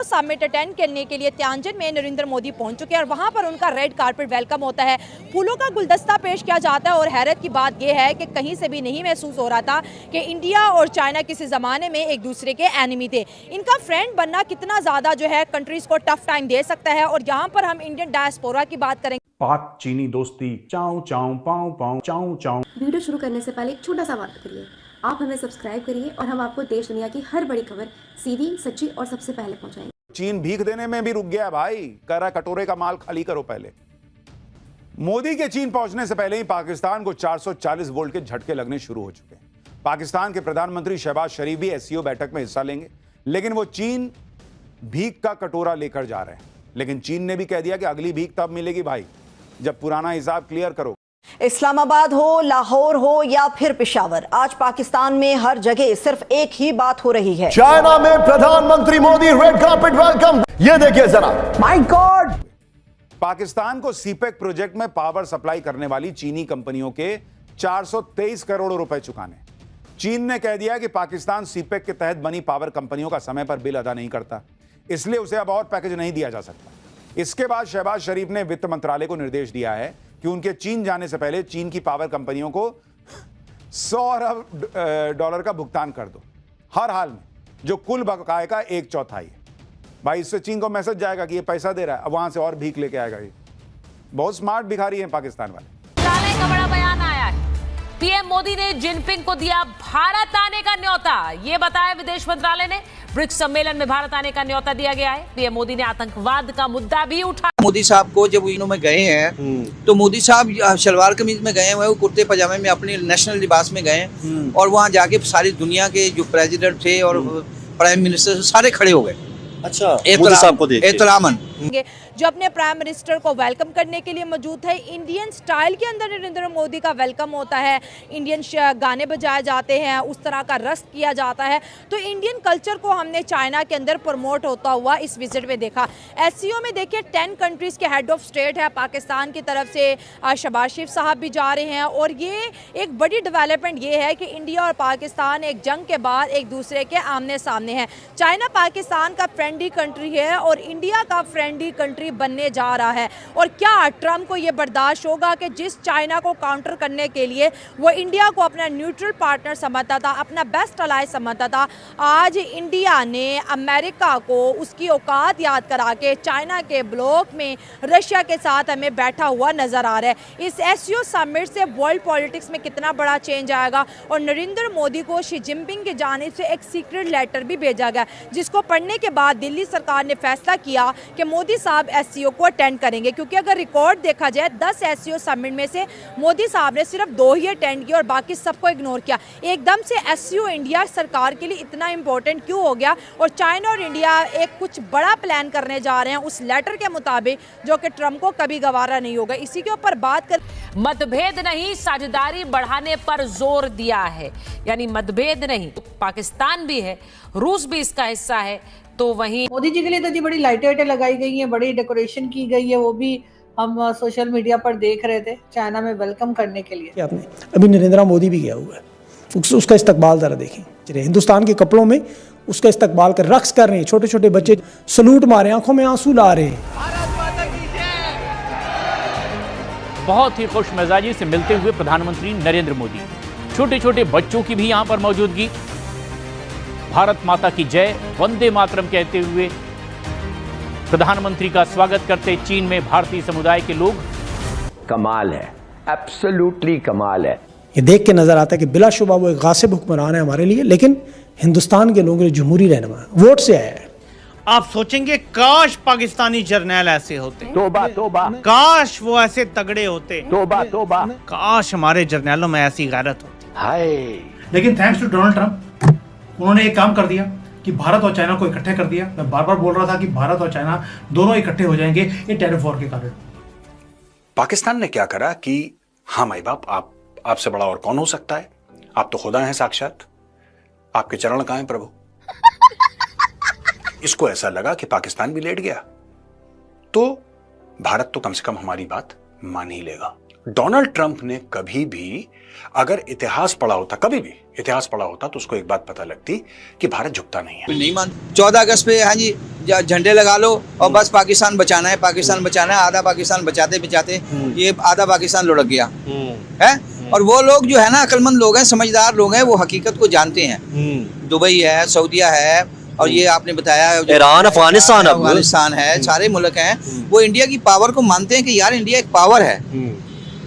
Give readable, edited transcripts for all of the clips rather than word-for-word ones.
Summit attend करने के लिए तियानजिन में नरेंद्र मोदी पहुंच चुके हैं और वहां पर उनका रेड कारपेट वेलकम होता है, फूलों का गुलदस्ता पेश किया जाता है। और हैरत की बात यह है कि कहीं से भी नहीं महसूस हो रहा था कि इंडिया और चाइना किसी ज़माने में एक दूसरे के एनिमी थे। इनका फ्रेंड बनना कितना ज़्यादा जो है कंट्रीज़ को टफ टाइम दे सकता है। और यहाँ पर हम इंडियन डायस्पोरा की बात करेंगे। पाक चीनी दोस्ती चाऊ चाऊ पाऊ पाऊ चाऊ चाऊ। वीडियो शुरू करने से पहले एक छोटा सा वादा करिए, आप हमें सब्सक्राइब करिए और हम आपको देश दुनिया की हर बड़ी खबर सीधी, सच्ची और सबसे पहले पहुंचाएंगे। चीन भीख देने में भी रुक गया भाई, कह रहा कटोरे का माल खाली करो पहले। मोदी के चीन पहुंचने से पहले ही पाकिस्तान को 440 वोल्ट के झटके लगने शुरू हो चुके हैं। पाकिस्तान के प्रधानमंत्री शहबाज शरीफ भी एससीओ बैठक में हिस्सा लेंगे, लेकिन वो चीन भीख का कटोरा लेकर जा रहे हैं। लेकिन चीन ने भी कह दिया कि अगली भीख तब मिलेगी भाई जब पुराना हिसाब क्लियर करो। इस्लामाबाद हो, लाहौर हो या फिर पेशावर, आज पाकिस्तान में हर जगह सिर्फ एक ही बात हो रही है। चाइना में प्रधानमंत्री मोदी रेड कार्पेट वेलकम। ये देखिए जरा, माय गॉड। पाकिस्तान को सीपेक प्रोजेक्ट में पावर सप्लाई करने वाली चीनी कंपनियों के 423 करोड़ रुपए चुकाने। चीन ने कह दिया कि पाकिस्तान सीपेक के तहत बनी पावर कंपनियों का समय पर बिल अदा नहीं करता, इसलिए उसे अब और पैकेज नहीं दिया जा सकता। इसके बाद शहबाज शरीफ ने वित्त मंत्रालय को निर्देश दिया है कि उनके चीन जाने से पहले चीन की पावर कंपनियों को 100 अरब डॉलर का भुगतान कर दो हर हाल में, जो कुल बकाये का 1/4 है। भाई इससे चीन को मैसेज जाएगा कि ये पैसा दे रहा है, अब वहां से और भीख लेके आएगा। ये बहुत स्मार्ट भिखारी हैं पाकिस्तान वाले। मंत्रालय का बड़ा बयान आया है। पीएम मोदी ने जिनपिंग को दिया भारत आने का न्योता। ये बताया विदेश मंत्रालय ने। ब्रिक्स सम्मेलन में भारत आने का न्योता दिया गया है। पीएम मोदी ने आतंकवाद का मुद्दा भी उठाया। मोदी साहब को जब इन्हों में गए हैं तो मोदी साहब शलवार कमीज में गए हुए, वो कुर्ते पजामे में अपने नेशनल लिबास में गए और वहाँ जाके सारी दुनिया के जो प्रेसिडेंट थे और प्राइम मिनिस्टर सारे खड़े हो गए। अच्छा, मोदी साहब को देख के एहतरामन जो अपने प्राइम मिनिस्टर को वेलकम करने के लिए मौजूद है। इंडियन स्टाइल के अंदर नरेंद्र मोदी का वेलकम होता है, इंडियन गाने बजाए जाते हैं, उस तरह का रस्म किया जाता है। तो इंडियन कल्चर को हमने चाइना के अंदर प्रमोट होता हुआ इस विजिट में देखा। एससीओ में देखिए 10 कंट्रीज़ के हेड ऑफ स्टेट है। पाकिस्तान की तरफ से शहबाज शरीफ साहब भी जा रहे हैं। और ये एक बड़ी डेवलपमेंट ये है कि इंडिया और पाकिस्तान एक जंग के बाद एक दूसरे के आमने सामने हैं। चाइना पाकिस्तान का फ्रेंडली कंट्री है और इंडिया का फ्रेंडली कंट्री बनने जा रहा है। और क्या ट्रंप को यह बर्दाश्त होगा कि जिस चाइना को काउंटर करने के लिए वो इंडिया को अपना न्यूट्रल पार्टनर समझता था, अपना बेस्ट अलाय समझता था, आज इंडिया ने अमेरिका को उसकी औकात याद करा के चाइना के ब्लॉक में रशिया के साथ हमें बैठा हुआ नजर आ रहा है। इस एससीओ समिट से वर्ल्ड पॉलिटिक्स में कितना बड़ा चेंज आएगा। और नरेंद्र मोदी को शी जिनपिंग की जानिब से एक सीक्रेट लेटर भी भेजा गया, जिसको पढ़ने के बाद दिल्ली सरकार ने फैसला किया कि मोदी साहब एससीओ को अटेंड करेंगे। क्योंकि अगर रिकॉर्ड देखा जाए 10 एससीओ समिट में से मोदी साहब ने सिर्फ 2 ही अटेंड किए और बाकी सबको इग्नोर किया। एकदम से एससीओ इंडिया सरकार के लिए इतना इंपॉर्टेंट क्यों हो गया। और चाइना और इंडिया एक कुछ बड़ा प्लान करने जा रहे हैं उस लेटर के मुताबिक, जो कि ट्रंप को कभी गवारा नहीं होगा। इसी के ऊपर बात कर मतभेद नहीं, साझेदारी बढ़ाने पर जोर दिया है। यानी मतभेद नहीं, पाकिस्तान भी है, रूस भी इसका हिस्सा है। तो वहीं मोदी जी के लिए तो जी बड़ी लाइटें लगाई गई हैं, बड़ी डेकोरेशन की गई है। वो भी हम सोशल मीडिया पर देख रहे थे चाइना में वेलकम करने के लिए। आपने अभी नरेंद्र मोदी भी गया हुआ है, उसका इस्तकबाल जरा देखें। हिंदुस्तान के कपड़ों में उसका इस्तकबाल कर रक्स कर रहे हैं, छोटे छोटे बच्चे सलूट मारे, आंखों में आंसू ला रहे हैं। बहुत ही खुश मिजाजी से मिलते हुए प्रधानमंत्री नरेंद्र मोदी, छोटे छोटे बच्चों की भी यहां पर मौजूदगी। भारत माता की जय, वंदे मातरम कहते हुए प्रधानमंत्री का स्वागत करते चीन में भारतीय समुदाय के लोग। कमाल है, एब्सोल्युटली कमाल है। ये देख के नजर आता है कि बिलाशुबा वो एक गासिब हुक्मरान है हमारे लिए, लेकिन हिंदुस्तान के लोगों के लिए जमहूरी रहनुमा वोट से आया है। आप सोचेंगे काश पाकिस्तानी जर्नैल ऐसे होते, तोबा तोबा, काश वो ऐसे तगड़े होते, तोबा तोबा, काश हमारे जर्नैलों में ऐसी गैरत होती। हाय। लेकिन थैंक्स टू डोनाल्ड ट्रंप, उन्होंने एक काम कर दिया कि भारत और चाइना को इकट्ठे कर दिया। मैं बार बार बोल रहा था कि भारत और चाइना दोनों इकट्ठे हो जाएंगे ये टैरिफ वॉर के कारण। पाकिस्तान ने क्या करा कि हाँ माई बाप, आपसे बड़ा और कौन हो सकता है, आप तो खुदा हैं साक्षात, आपके चरण कहां हैं प्रभु। इसको ऐसा लगा कि पाकिस्तान भी लेट गया तो भारत तो कम से कम हमारी बात मान ही लेगा। डोनाल्ड ट्रंप ने कभी भी अगर इतिहास पढ़ा होता, कभी भी इतिहास पढ़ा होता, तो उसको एक बात पता लगती कि भारत झुकता नहीं है। नहीं मान 14 अगस्त पे हाँ जी झंडे लगा लो और बस पाकिस्तान बचाना है, पाकिस्तान बचाना है। आधा पाकिस्तान बचाते बचाते ये आधा पाकिस्तान लुढ़क गया है। और वो लोग जो है ना अक्लमंद लोग हैं, समझदार लोग हैं, वो हकीकत को जानते हैं। दुबई है, सऊदीया है, और ये आपने बताया ईरान, अफगानिस्तान है, सारे मुल्क हैं। वो इंडिया की पावर को मानते हैं कि यार इंडिया एक पावर है,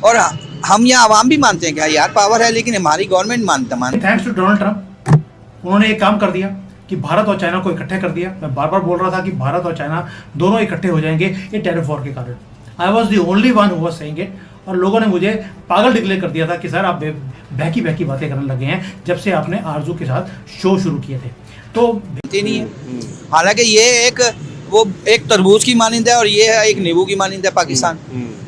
और हम यहाँ आवाम भी मानते हैं कि यार पावर है, लेकिन हमारी गवर्नमेंट मानते। थैंक्स टू डोनाल्ड ट्रंप, उन्होंने एक काम कर दिया कि भारत और चाइना को इकट्ठे कर दिया। मैं बार बार बोल रहा था कि भारत और चाइना दोनों इकट्ठे हो जाएंगे ये टैरिफ वॉर के कारण। I was the only one who was saying it, और लोगों ने मुझे पागल डिक्लेयर कर दिया था कि सर आप बहकी बहकी बातें करने लगे हैं जब से आपने आरजू के साथ शो शुरू किए थे। तो नहीं है, हालांकि ये एक तरबूज की मानिंद है और ये है एक नींबू की मानिंद है पाकिस्तान।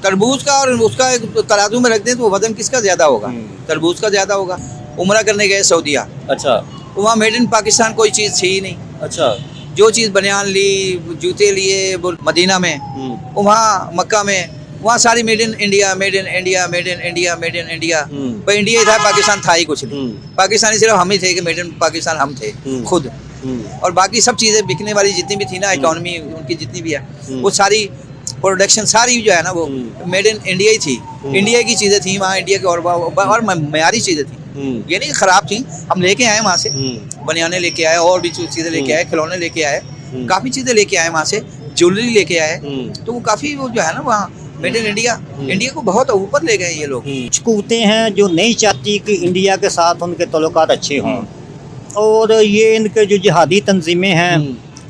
तरबूज का और उसका एक तराजू में रख दें तो वजन किसका ज्यादा होगा? तरबूज का ज्यादा होगा। उम्रा करने गए सऊदीया, अच्छा, वहाँ मेड इन पाकिस्तान कोई चीज थी ही नहीं। अच्छा, जो चीज बनियान ली, जूते लिए मदीना में, वहाँ मक्का में, वहाँ सारी made in India, made in India, made in India, made in India. पर इंडिया ही था, पाकिस्तान था ही कुछ नहीं। पाकिस्तानी सिर्फ हम ही थे कि मेड इन पाकिस्तान हम थे खुद, और बाकी सब चीजें बिकने वाली जितनी भी थी ना, इकोनॉमी उनकी जितनी भी है, वो सारी प्रोडक्शन सारी जो है ना वो मेड इन इंडिया ही थी। इंडिया की चीजें थी वहाँ, इंडिया की और मयारी चीजें थी। ये नहीं खराब थी, हम लेके आए वहाँ से, बनियाने लेके आए, और भी चीजें लेके आए, खिलौने लेके आए, काफी चीजें लेके आए वहाँ से, ज्वेलरी लेके आए। तो वो काफी वो जो है ना वहाँ मेड इन इंडिया, इंडिया को बहुत ऊपर ले गए ये लोग। कुछ कुव्वतें हैं जो नहीं चाहती कि इंडिया के साथ उनके ताल्लुकात अच्छे हों, और ये इनके जो जिहादी तंजीमें हैं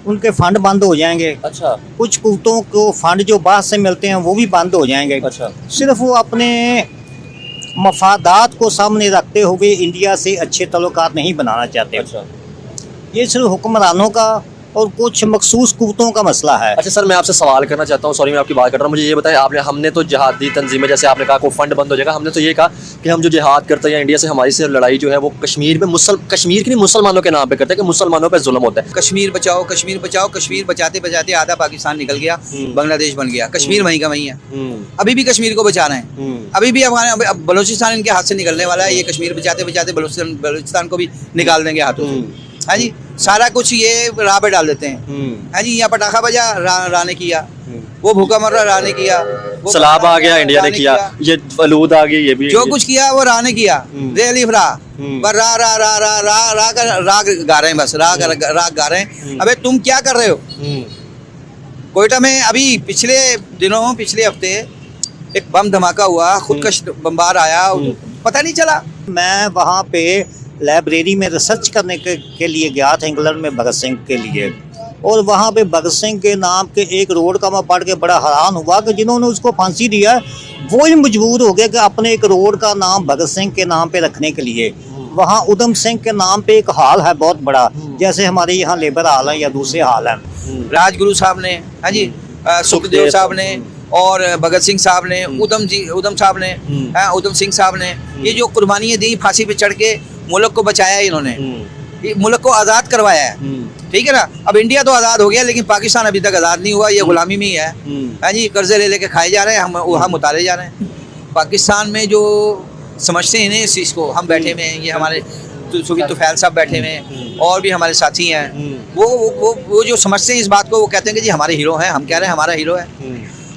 उनके फंड बंद हो जाएंगे। अच्छा, कुछ कुव्वतों को फंड जो बाहर से मिलते हैं वो भी बंद हो जाएंगे। अच्छा, सिर्फ वो अपने मफादात को सामने रखते हुए इंडिया से अच्छे ताल्लुकात नहीं बनाना चाहते। अच्छा, ये सिर्फ हुक्मरानों का और कुछ मखसूस कुव्वतों का मसला है। अच्छा सर, मैं आपसे सवाल करना चाहता हूँ, सॉरी मैं आपकी बात कर रहा हूँ, मुझे ये बताएं, हमने तो जिहादी तंजीमें, जैसे आपने कहा को फंड बंद हो जाएगा, हमने तो ये कहा कि हम जो जिहाद करते हैं इंडिया से, हमारी से लड़ाई जो है वो कश्मीर में कश्मीर के नहीं मुसलमानों के नाम पे करते हैं कि मुसलमानों पर जुल्म होता है। कश्मीर बचाओ, कश्मीर बचाओ, कश्मीर बचाते बचाते आधा पाकिस्तान निकल गया, बांग्लादेश बन गया, कश्मीर वहीं का वहीं है। अभी भी कश्मीर को बचा रहे हैं, अभी भी अफगान बलूचिस्तान इनके हाथ से निकलने वाला है। ये कश्मीर बचाते बचाते बलूचिस्तान को भी निकाल देंगे हाथों से। हाँ जी, सारा कुछ ये राह पे डाल देते हैं। हाँ जी, यहाँ पटाखा बजा, रा ने किया, वो भूखा मर रहा, रा ने किया, सलाब आ गया, इंडिया ने किया, ये फलूद आ गई, ये भी जो कुछ किया वो रा ने किया। रेलिफ रा पर रा रा रा रा रा रा राग गा रहे हैं, बस राग गा रहे हैं। अबे तुम क्या कर रहे हो? कोयटा में अभी पिछले हफ्ते एक बम धमाका हुआ, खुदकश बमबार आया, पता नहीं चला। मैं वहाँ पे लाइब्रेरी में रिसर्च करने के लिए गया था, इंग्लैंड में, भगत सिंह के लिए, और वहाँ पे भगत सिंह के नाम के एक रोड का मैं पढ़ के बड़ा हैरान हुआ कि जिन्होंने उसको फांसी दिया वो ही मजबूर हो गए कि अपने एक रोड का नाम भगत सिंह के नाम पे रखने के लिए। वहाँ उधम सिंह के नाम पे एक हाल है बहुत बड़ा, जैसे हमारे यहाँ लेबर हाल है या दूसरे हाल है। राजगुरु साहब ने, हाँ जी, सुखदेव साहब ने, और भगत सिंह साहब ने, उधम साहब ने, उधम सिंह साहब ने, ये जो कुर्बानियाँ दी, फांसी पे चढ़ के मुल्क को बचाया इन्होंने, मुल्क को आज़ाद करवाया है। ठीक है ना? अब इंडिया तो आज़ाद हो गया, लेकिन पाकिस्तान अभी तक आज़ाद नहीं हुआ, ये गुलामी में ही है। हाँ जी, कर्जे ले लेके खाए जा रहे हैं, हम उतारे जा रहे हैं। पाकिस्तान में जो समझते हैं इस चीज़ को, हम बैठे हुए हैं, ये हमारे सुबीर तुफैल साहब बैठे हुए हैं, और भी हमारे साथी हैं, वो जो समझते हैं इस बात को, वो कहते हैं कि जी हमारे हीरो हैं। हम कह रहे हैं हमारा हीरो है,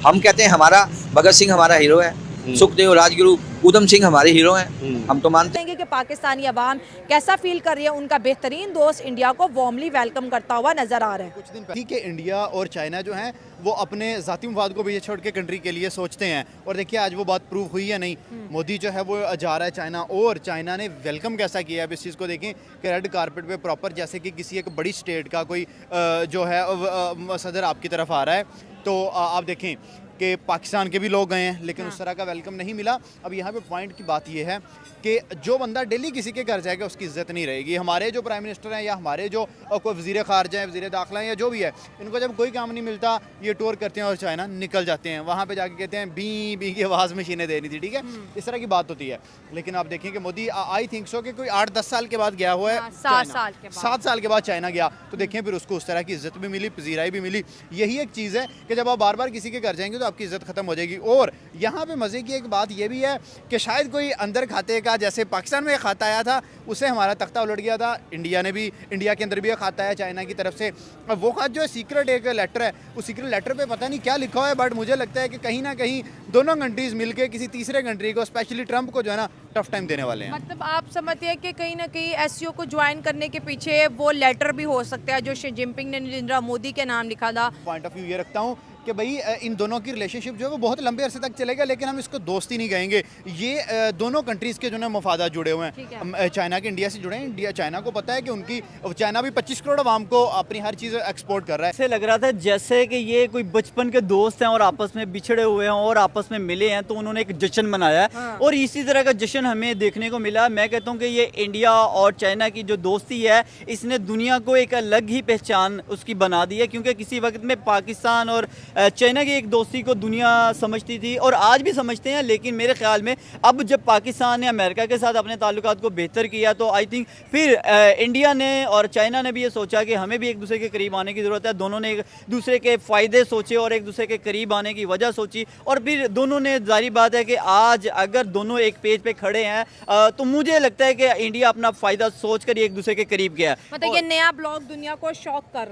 हम कहते हैं हमारा भगत सिंह हमारा हीरो है, सुखदेव, राजगुरु, उधम सिंह हमारे हीरो हैं। हम तो मानते हैं कि पाकिस्तानी अवाम कैसा फील कर रही है, उनका बेहतरीन दोस्त इंडिया को वार्मली वेलकम करता हुआ नजर आ रहा है। कुछ दिन पहले कि इंडिया और चाइना जो हैं वो अपने ज़ाती मफाद को पीछे छोड़ के कंट्री के लिए सोचते हैं, और देखिए आज वो बात प्रूव हुई है नहीं। मोदी जो है वो जा रहा है चाइना, और चाइना ने वेलकम कैसा किया है। अब इस चीज़ को देखें कि रेड कारपेट पे प्रॉपर, जैसे कि किसी एक बड़ी स्टेट का कोई जो है सदर आपकी तरफ आ रहा है, तो आप देखें कि पाकिस्तान के भी लोग गए हैं, लेकिन उस तरह का वेलकम नहीं मिला। अब यहाँ पे पॉइंट की बात ये है कि जो बंदा दिल्ली किसी के घर जाएगा उसकी इज्जत नहीं रहेगी। हमारे जो प्राइम मिनिस्टर हैं या हमारे जो कोई वज़ीर ख़ारजा है, वज़ीर दाखिला है, या जो भी है, इनको जब कोई काम नहीं मिलता ये टूर करते हैं और चाइना निकल जाते हैं। वहाँ पे जाके कहते हैं बी बी की आवाज़ मशीनें देनी थी। ठीक है, इस तरह की बात होती है। लेकिन आप देखें कि मोदी आई थिंक सो कि कोई 8-10 साल के बाद गया हुआ है, 7 साल के बाद चाइना गया, तो देखें फिर उसको उस तरह की इज्जत भी मिली, पजीराई भी मिली। यही एक चीज़ है कि जब आप बार बार किसी के घर जाएंगे तो आपकी इज्जत खत्म हो जाएगी। और यहाँ पे मज़े की एक बात ये भी है कि शायद कोई अंदर खाते का, जैसे पाकिस्तान में एक खाता आया था उससे हमारा तख्ता उलट गया था, इंडिया के अंदर भी एक खाता आया चाइना की तरफ से। अब वो खात जो है सीक्रेट एक लेटर है, उस सीक्रेट लेटर पे पता नहीं क्या लिखा हुआ है, बट मुझे लगता है कि कहीं ना कहीं दोनों कंट्रीज मिलके किसी तीसरे कंट्री को, स्पेशली ट्रंप को जो है ना टफ टाइम देने वाले हैं। मतलब आप समझते हैं कि कहीं ना कहीं एससीओ को ज्वाइन करने के पीछे वो लेटर भी हो सकता है जो शी जिनपिंग ने नरेंद्र मोदी के नाम लिखा था। पॉइंट ऑफ व्यू ये रखता हूँ कि भाई इन दोनों की रिलेशनशिप जो है वो बहुत लंबे अरसे तक चलेगा, लेकिन हम इसको दोस्ती नहीं कहेंगे। ये दोनों कंट्रीज के जो है मफादात जुड़े हुए हैं। चाइना के इंडिया से जुड़े हैं, इंडिया चाइना को पता है कि उनकी, चाइना भी 25 करोड़ आवाम को अपनी हर चीज़ एक्सपोर्ट कर रहा है। ऐसे लग रहा था जैसे कि ये कोई बचपन के दोस्त हैं और आपस में बिछड़े हुए हैं और आपस में मिले हैं, तो उन्होंने एक जश्न मनाया है और इसी तरह का जश्न हमें देखने को मिला। मैं कहता हूँ कि ये इंडिया और चाइना की जो दोस्ती है इसने दुनिया को एक अलग ही पहचान उसकी बना दी है, क्योंकि किसी वक्त में पाकिस्तान और चाइना की एक दोस्ती को दुनिया समझती थी और आज भी समझते हैं, लेकिन मेरे ख्याल में अब जब पाकिस्तान ने अमेरिका के साथ अपने ताल्लुकात को बेहतर किया तो आई थिंक फिर इंडिया ने और चाइना ने भी ये सोचा कि हमें भी एक दूसरे के करीब आने की ज़रूरत है। दोनों ने एक दूसरे के फ़ायदे सोचे और एक दूसरे के करीब आने की वजह सोची और फिर दोनों ने, जाहिर बात है कि आज अगर दोनों एक पेज पे खड़े हैं तो मुझे लगता है कि इंडिया अपना फ़ायदा सोच कर एक दूसरे के करीब गया। मतलब ये नया ब्लॉग दुनिया को शॉक कर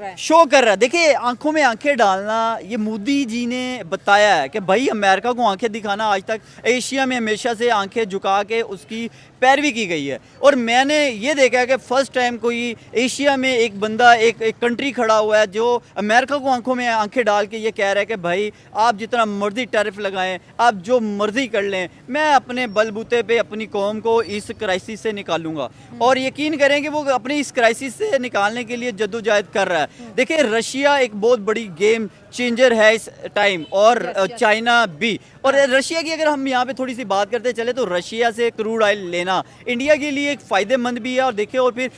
रहा है, देखिए आंखों में आंखें डालना, ये मोदी जी ने बताया है कि भाई अमेरिका को आंखें दिखाना, आज तक एशिया में हमेशा से आंखें झुका के उसकी पैरवी की गई है और मैंने ये देखा है कि फर्स्ट टाइम कोई एशिया में एक बंदा, एक कंट्री खड़ा हुआ है जो अमेरिका को आंखों में आंखें डाल के ये कह रहा है कि भाई आप जितना मर्जी टैरिफ लगाएं, आप जो मर्जी कर लें, मैं अपने बलबूते पे अपनी कौम को इस क्राइसिस से निकालूंगा। और यकीन करें कि वो अपनी इस क्राइसिस से निकालने के लिए जद्दोजहद कर रहा है। देखिए रशिया एक बहुत बड़ी गेम चेंजर है इस टाइम और चाइना भी। और रशिया की अगर हम यहाँ पे थोड़ी सी बात करते चले तो रशिया से क्रूड ऑयल लेना इंडिया के लिए एक फ़ायदेमंद भी है। और देखिए और फिर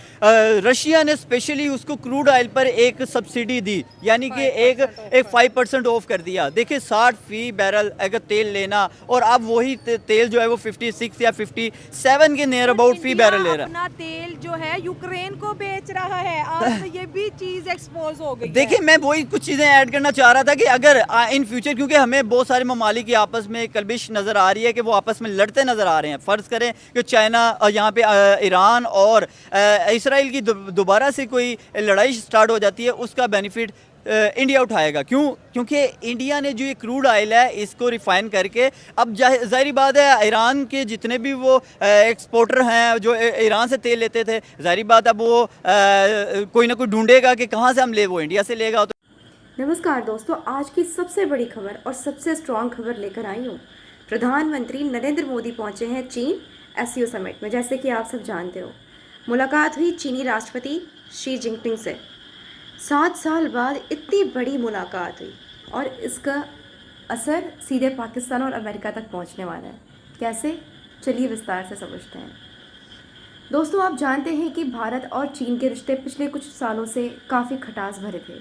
रशिया ने स्पेशली उसको क्रूड ऑयल पर एक सब्सिडी दी, यानी कि एक 5% ऑफ कर दिया। देखिए 60 फी बैरल अगर तेल लेना और अब वही तेल जो है वो 56 या 57 के नियर अबाउट फी बैरल ले रहा है। अपना तेल जो है यूक्रेन को बेच रहा है, आज तो ये भी चीज़ एक्सपोज हो गई। देखिए मैं वही कुछ चीज़ें ऐड करना चाह रहा था कि अगर इन फ्यूचर, क्योंकि हमें बहुत सारे ममालिक की आपस में कलबिश नज़र आ रही है कि वो आपस में लड़ते नज़र आ रहे हैं। फ़र्ज़ करें कि चाइना यहाँ पे ईरान और इसराइल की दोबारा से कोई लड़ाई स्टार्ट हो जाती है, उसका बेनिफिट इंडिया उठाएगा। क्योंकि इंडिया ने जो ये क्रूड ऑयल है इसको रिफाइन करके, अब जाहिर बात है ईरान के जितने भी वो एक्सपोर्टर हैं जो ईरान से तेल लेते थे, जाहिर बात है वो कोई ना कोई ढूंढेगा कि कहाँ से हम ले, वो इंडिया से लेगा। नमस्कार दोस्तों, आज की सबसे बड़ी खबर और सबसे स्ट्रॉन्ग खबर लेकर आई हूँ। प्रधानमंत्री नरेंद्र मोदी पहुँचे हैं चीन एससीओ समिट में। जैसे कि आप सब जानते हो, मुलाकात हुई चीनी राष्ट्रपति शी जिनपिंग से। 7 साल बाद इतनी बड़ी मुलाकात हुई और इसका असर सीधे पाकिस्तान और अमेरिका तक पहुंचने वाला है। कैसे, चलिए विस्तार से समझते हैं। दोस्तों आप जानते हैं कि भारत और चीन के रिश्ते पिछले कुछ सालों से काफ़ी खटास भरे थे।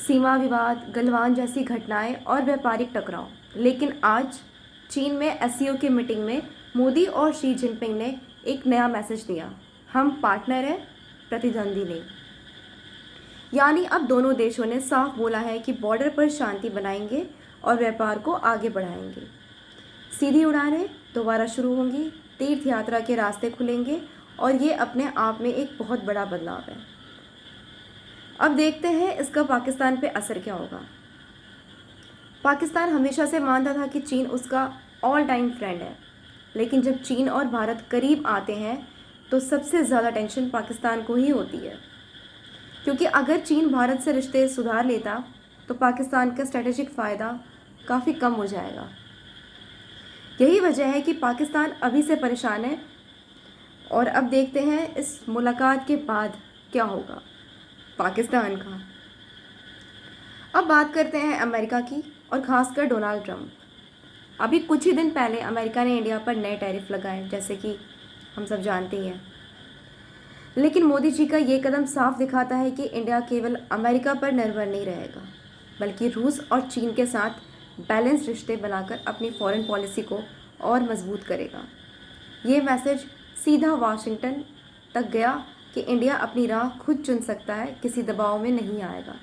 सीमा विवाद, गलवान जैसी घटनाएं और व्यापारिक टकराव। लेकिन आज चीन में एससीओ की मीटिंग में मोदी और शी जिनपिंग ने एक नया मैसेज दिया, हम पार्टनर हैं, प्रतिद्वंदी नहीं। यानी अब दोनों देशों ने साफ बोला है कि बॉर्डर पर शांति बनाएंगे और व्यापार को आगे बढ़ाएंगे। सीधी उड़ानें दोबारा शुरू होंगी, तीर्थ यात्रा के रास्ते खुलेंगे और ये अपने आप में एक बहुत बड़ा बदलाव है। अब देखते हैं इसका पाकिस्तान पे असर क्या होगा। पाकिस्तान हमेशा से मानता था कि चीन उसका ऑल टाइम फ्रेंड है, लेकिन जब चीन और भारत करीब आते हैं तो सबसे ज़्यादा टेंशन पाकिस्तान को ही होती है, क्योंकि अगर चीन भारत से रिश्ते सुधार लेता तो पाकिस्तान का स्ट्रेटेजिक फ़ायदा काफ़ी कम हो जाएगा। यही वजह है कि पाकिस्तान अभी से परेशान है और अब देखते हैं इस मुलाकात के बाद क्या होगा पाकिस्तान का। अब बात करते हैं अमेरिका की और ख़ासकर डोनाल्ड ट्रंप। अभी कुछ ही दिन पहले अमेरिका ने इंडिया पर नए टैरिफ लगाए, जैसे कि हम सब जानते ही हैं। लेकिन मोदी जी का ये कदम साफ दिखाता है कि इंडिया केवल अमेरिका पर निर्भर नहीं रहेगा, बल्कि रूस और चीन के साथ बैलेंस रिश्ते बनाकर अपनी फॉरेन पॉलिसी को और मजबूत करेगा। ये मैसेज सीधा वाशिंगटन तक गया कि इंडिया अपनी राह खुद चुन सकता है, किसी दबाव में नहीं आएगा।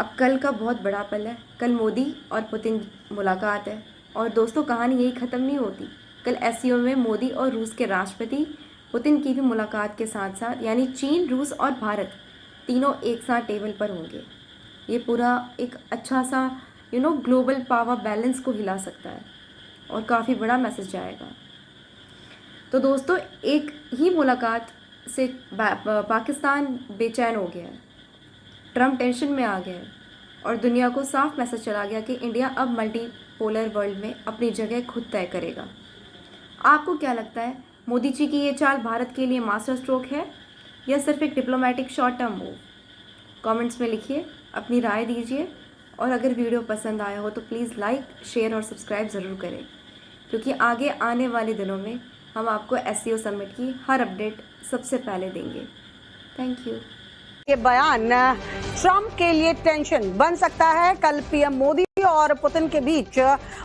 अब कल का बहुत बड़ा पल है, कल मोदी और पुतिन मुलाकात है। और दोस्तों कहानी यही ख़त्म नहीं होती, कल एससीओ में मोदी और रूस के राष्ट्रपति पुतिन की भी मुलाकात के साथ साथ यानी चीन, रूस और भारत तीनों एक साथ टेबल पर होंगे। ये पूरा एक अच्छा सा ग्लोबल पावर बैलेंस को हिला सकता है और काफ़ी बड़ा मैसेज जाएगा। तो दोस्तों एक ही मुलाकात से पाकिस्तान बेचैन हो गया है, ट्रम्प टेंशन में आ गया है और दुनिया को साफ मैसेज चला गया कि इंडिया अब मल्टीपोलर वर्ल्ड में अपनी जगह खुद तय करेगा। आपको क्या लगता है, मोदी जी की ये चाल भारत के लिए मास्टर स्ट्रोक है या सिर्फ एक diplomatic short term move? Comments में लिखिए, अपनी राय दीजिए और अगर वीडियो पसंद आया हो तो प्लीज़ लाइक, शेयर और सब्सक्राइब ज़रूर करें, क्योंकि आगे आने वाले दिनों में हम आपको एससीओ समिट की हर अपडेट सबसे पहले देंगे। Thank you. ये बयान ट्रंप के लिए टेंशन बन सकता है। कल पीएम मोदी और पुतिन के बीच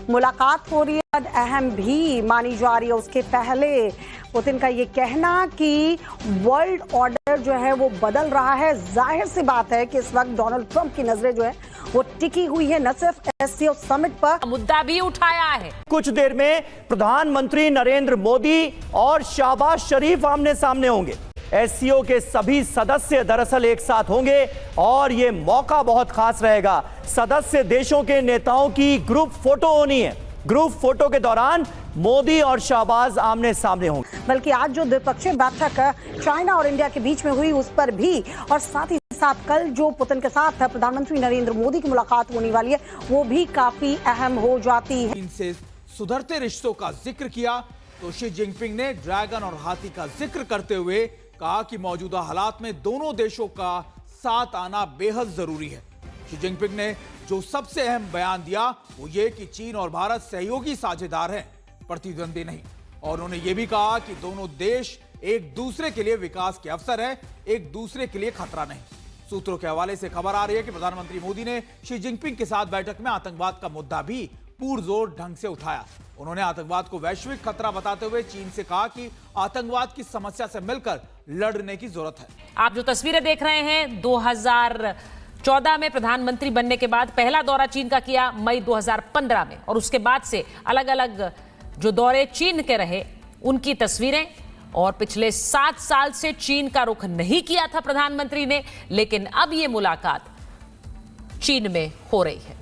मुलाकात हो रही है, अहम भी मानी जा रही है। उसके पहले पुतिन का ये कहना कि वर्ल्ड ऑर्डर जो है वो बदल रहा है। जाहिर सी बात है कि इस वक्त डोनाल्ड ट्रंप की नजरें जो है वो टिकी हुई है न सिर्फ एससीओ समिट पर, मुद्दा भी उठाया है। कुछ देर में प्रधानमंत्री नरेंद्र मोदी और शहबाज शरीफ आमने सामने होंगे। एससीओ के सभी सदस्य दरअसल एक साथ होंगे और ये मौका बहुत खास रहेगा। सदस्य देशों के नेताओं की ग्रुप फोटो होनी है। ग्रुप फोटो के दौरान मोदी और शहबाज आमने सामने होंगे। बल्कि आज जो द्विपक्षीय बैठक चाइना और इंडिया के बीच में हुई उस पर भी, और साथ ही साथ कल जो पुतिन के साथ प्रधानमंत्री नरेंद्र मोदी की मुलाकात होने वाली है वो भी काफी अहम हो जाती है। इनसे सुधरते रिश्तों का जिक्र किया तो शी जिनपिंग ने ड्रैगन और हाथी का जिक्र करते हुए कहा कि मौजूदा हालात में दोनों देशों का साथ आना बेहद जरूरी है। शी जिनपिंग ने जो सबसे अहम बयान दिया वो ये कि चीन और भारत सहयोगी साझेदार हैं, प्रतिद्वंदी नहीं। और उन्होंने ये भी कहा कि दोनों देश एक दूसरे के लिए विकास के अवसर है, एक दूसरे के लिए खतरा नहीं। सूत्रों के हवाले से खबर आ रही है कि प्रधानमंत्री मोदी ने शी जिनपिंग के साथ बैठक में आतंकवाद का मुद्दा भी पुरजोर ढंग से उठाया। उन्होंने आतंकवाद को वैश्विक खतरा बताते हुए चीन से कहा कि आतंकवाद की समस्या से मिलकर लड़ने की जरूरत है। आप जो तस्वीरें देख रहे हैं 2014 में प्रधानमंत्री बनने के बाद पहला दौरा चीन का किया मई 2015 में, और उसके बाद से अलग अलग जो दौरे चीन के रहे उनकी तस्वीरें। और पिछले 7 साल से चीन का रुख नहीं किया था प्रधानमंत्री ने, लेकिन अब ये मुलाकात चीन में हो रही है।